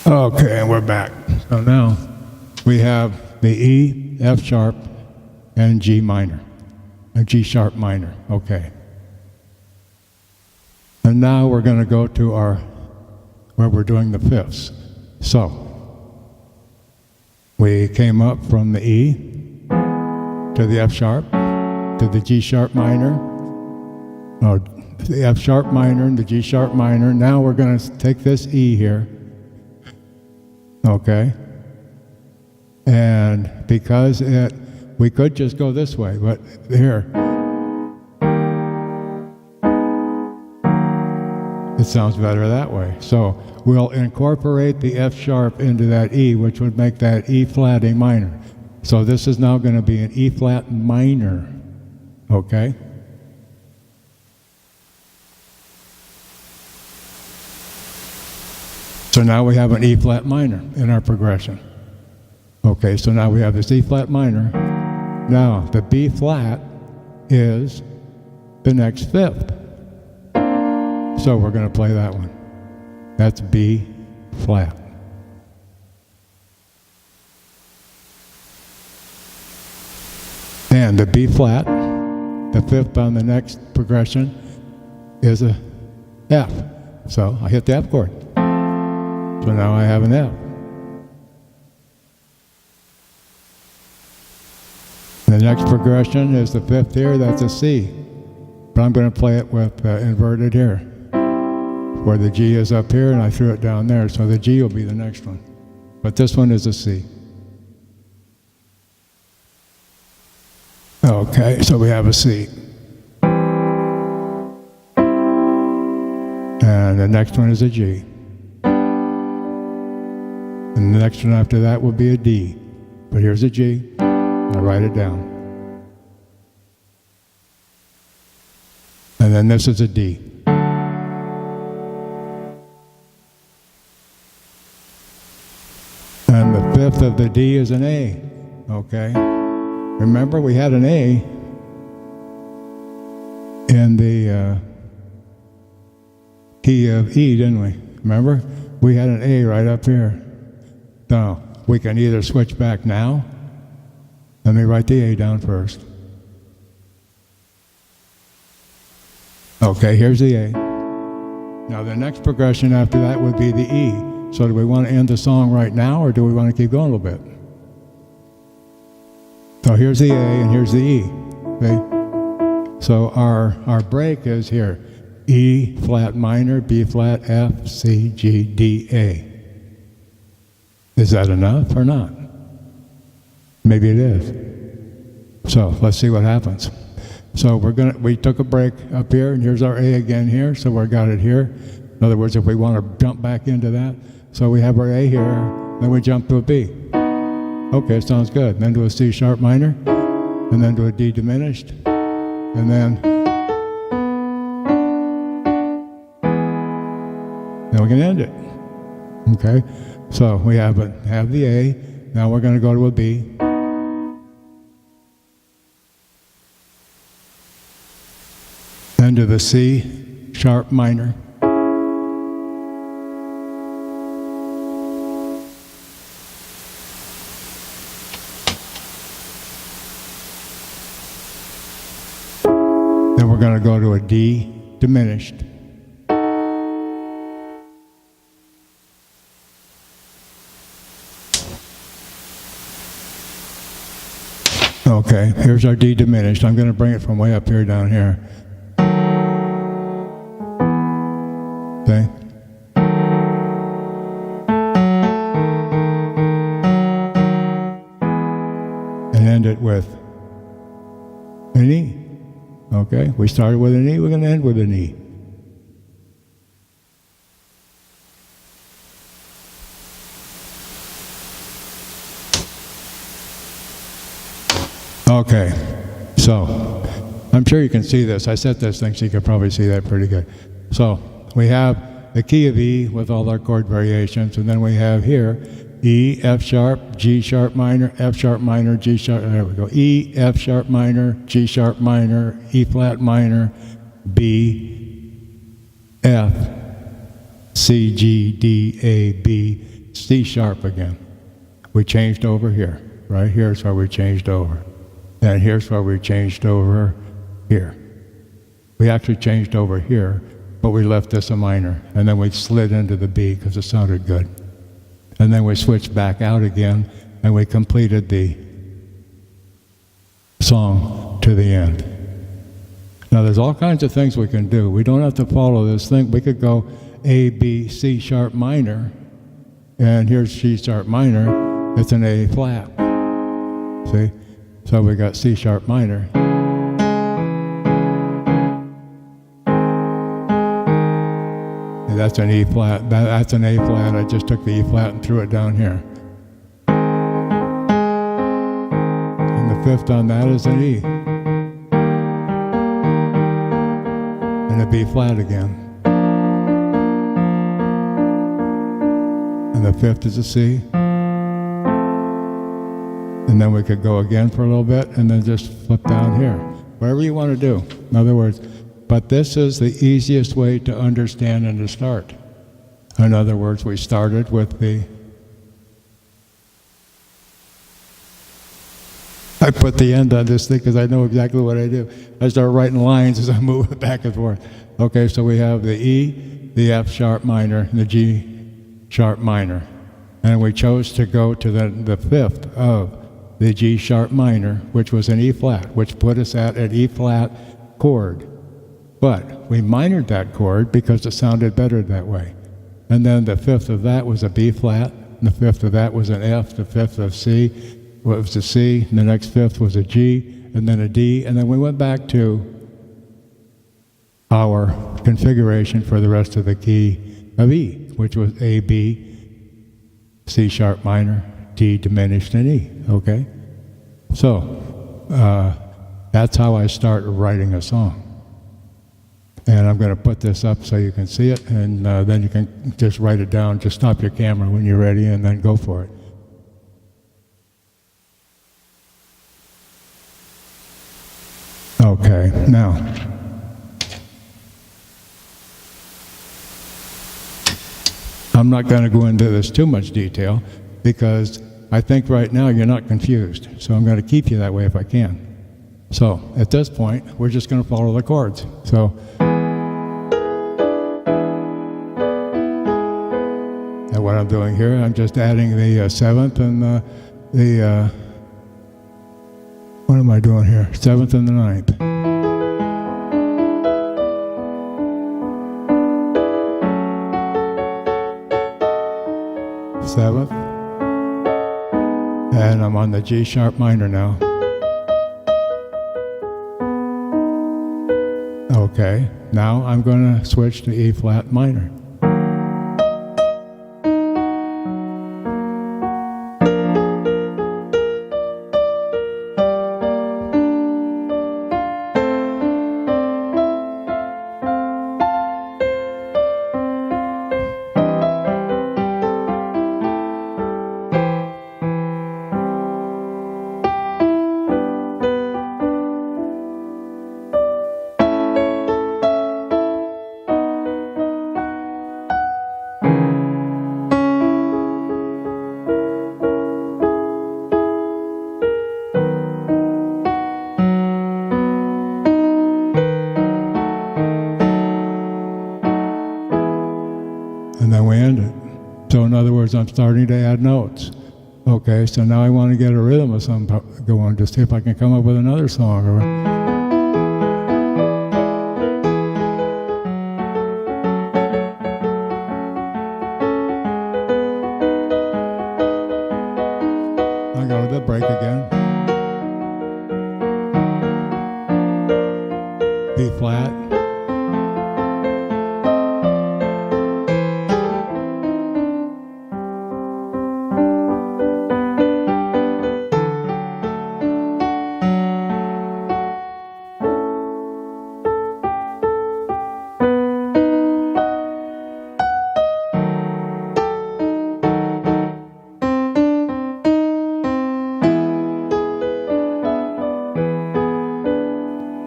Okay, and we're back. So now we have the E, F sharp, and G minor, and G sharp minor. Okay. And now we're going to go to where we're doing the fifths. So we came up from the E to the F sharp, to the G sharp minor, the F sharp minor and the G sharp minor. Now we're going to take this E here. Okay, and because we could just go this way, but here, it sounds better that way. So we'll incorporate the F sharp into that E, which would make that E flat A minor. So this is now going to be an E flat minor, okay? So now we have an E flat minor in our progression. Okay, so now we have this E flat minor. Now the B flat is the next fifth. So we're going to play that one. That's B flat. And the B flat, the fifth on the next progression, is a F. So I hit the F chord. So now I have an F. The next progression is the fifth here, that's a C. But I'm going to play it with inverted here, where the G is up here and I threw it down there, so the G will be the next one. But this one is a C. Okay, so we have a C. And the next one is a G. And the next one after that will be a D. But here's a G. I write it down. And then this is a D. And the fifth of the D is an A. Okay? Remember, we had an A in the key of E, didn't we? Remember? We had an A right up here. Now, we can either switch back now. Let me write the A down first. Okay, here's the A. Now, the next progression after that would be the E. So do we want to end the song right now, or do we want to keep going a little bit? So here's the A and here's the E. Okay? So our break is here. E flat minor, B flat, F, C, G, D, A. Is that enough or not? Maybe it is. So let's see what happens. So we took a break up here, and here's our A again here, so we got it here. In other words, if we want to jump back into that, so we have our A here, then we jump to a B. Okay, sounds good. Then to a C sharp minor, and then to a D diminished, and then we can end it. Okay, so we have the A. Now we're going to go to a B. Then to the C sharp minor. Then we're going to go to a D diminished. Okay, here's our D diminished. I'm going to bring it from way up here down here. Okay. And end it with an E. Okay, we started with an E, we're going to end with an E. Okay, so I'm sure you can see this. I set this thing so you can probably see that pretty good. So we have the key of E with all our chord variations, and then we have here E, F sharp, G sharp minor, F sharp minor, G sharp, there we go. E, F sharp minor, G sharp minor, E flat minor, B, F, C, G, D, A, B, C sharp again. We changed over here. Right here's where we changed over. And here's where we changed over here. We actually changed over here, but we left this a minor. And then we slid into the B because it sounded good. And then we switched back out again, and we completed the song to the end. Now there's all kinds of things we can do. We don't have to follow this thing. We could go A, B, C sharp minor, and here's C sharp minor. It's an A flat. See? So we got C sharp minor. And that's an E flat. That's an A flat. I just took the E flat and threw it down here. And the fifth on that is an E. And a B flat again. And the fifth is a C. And then we could go again for a little bit and then just flip down here. Whatever you want to do. In other words, but this is the easiest way to understand and to start. In other words, we started with the... I put the end on this thing because I know exactly what I do. I start writing lines as I move it back and forth. Okay, so we have the E, the F sharp minor, and the G sharp minor. And we chose to go to the fifth of the G sharp minor, which was an E flat, which put us at an E flat chord. But we minored that chord because it sounded better that way. And then the fifth of that was a B flat, and the fifth of that was an F, the fifth of C was a C, and the next fifth was a G, and then a D, and then we went back to our configuration for the rest of the key of E, which was A, B, C sharp minor, D diminished, and E, okay? So, that's how I start writing a song. And I'm going to put this up so you can see it, and then you can just write it down. Just stop your camera when you're ready, and then go for it. Okay, now, I'm not going to go into this too much detail because I think right now you're not confused. So I'm going to keep you that way if I can. So at this point, we're just going to follow the chords. So, and what I'm doing here, I'm just adding the seventh and the what am I doing here? Seventh and the ninth. Seventh. And I'm on the G sharp minor now. Okay, now I'm going to switch to E flat minor. And then we end it. So in other words, I'm starting to add notes. Okay, so now I want to get a rhythm of some going to see if I can come up with another song. I go to the break again. B flat.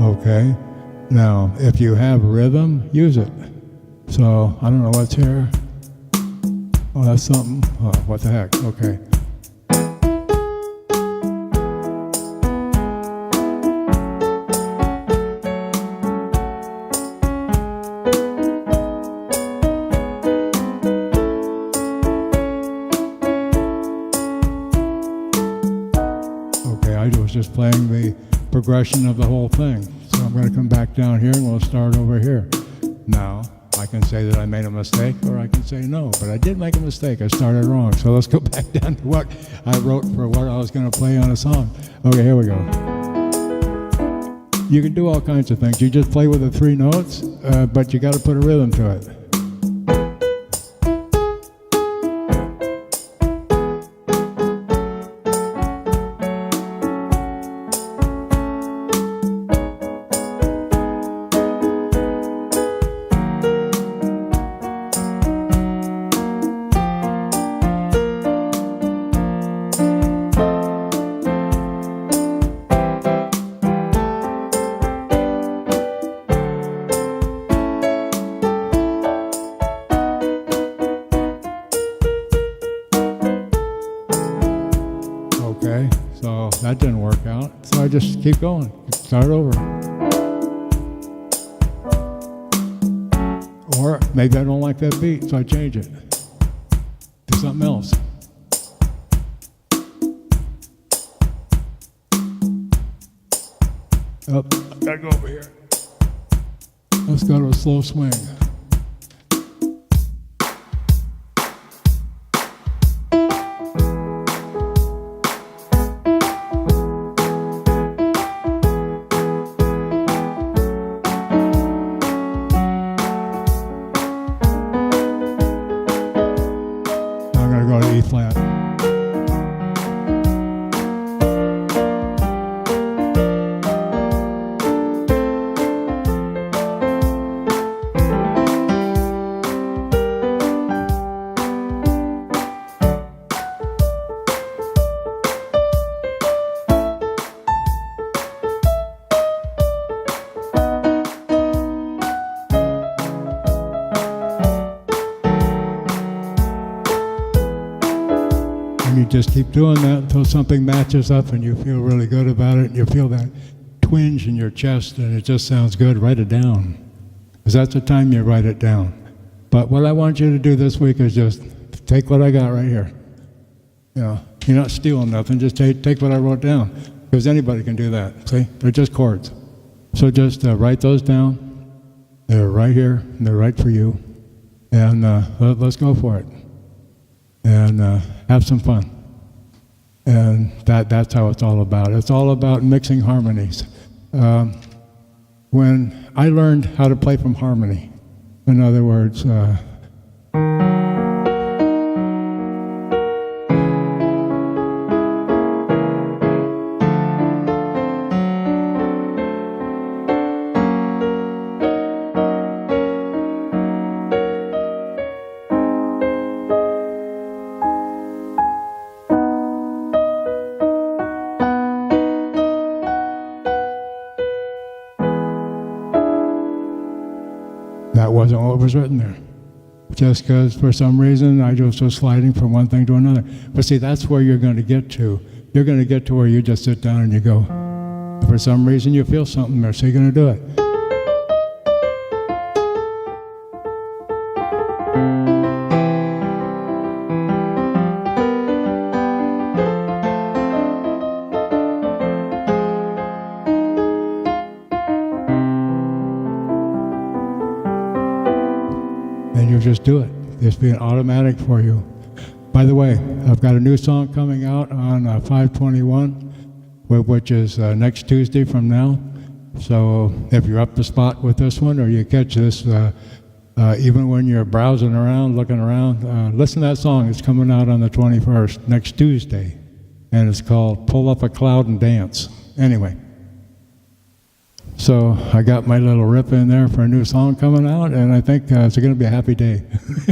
Okay, now if you have rhythm, use it. So I don't know what's here. Oh, that's something. Oh, what the heck? Okay. Okay, I was just playing the progression of the whole thing. So I'm going to come back down here and we'll start over here. Now, I can say that I made a mistake, or I can say no, but I did make a mistake. I started wrong. So let's go back down to what I wrote for what I was going to play on a song. Okay, here we go. You can do all kinds of things. You just play with the 3 notes, but you got to put a rhythm to it. Okay, so that didn't work out. So I just keep going, start over. Or maybe I don't like that beat, so I change it to something else. Up, I gotta go over here. Let's go to a slow swing. Go to E flat. And you just keep doing that until something matches up and you feel really good about it, and you feel that twinge in your chest and it just sounds good. Write it down, because that's the time you write it down. But what I want you to do this week is just take what I got right here. You know, you're not stealing nothing, just take what I wrote down, because anybody can do that. See, they're just chords. So just write those down. They're right here, and they're right for you. And let's go for it. And have some fun. And that's how it's all about. It's all about mixing harmonies. When I learned how to play from harmony, in other words, that wasn't what was written there. Just because for some reason I just was sliding from one thing to another. But see, that's where you're going to get to. You're going to get to where you just sit down and you go, for some reason you feel something there, so you're going to do it. And you just do it. It's being automatic for you. By the way, I've got a new song coming out on 5/21, which is next Tuesday from now. So if you're up to spot with this one, or you catch this even when you're browsing around, looking around, listen to that song. It's coming out on the 21st, next Tuesday. And it's called Pull Up a Cloud and Dance. Anyway. So I got my little rip in there for a new song coming out, and I think it's going to be a happy day.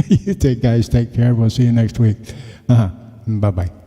You guys take care. We'll see you next week. Bye-bye.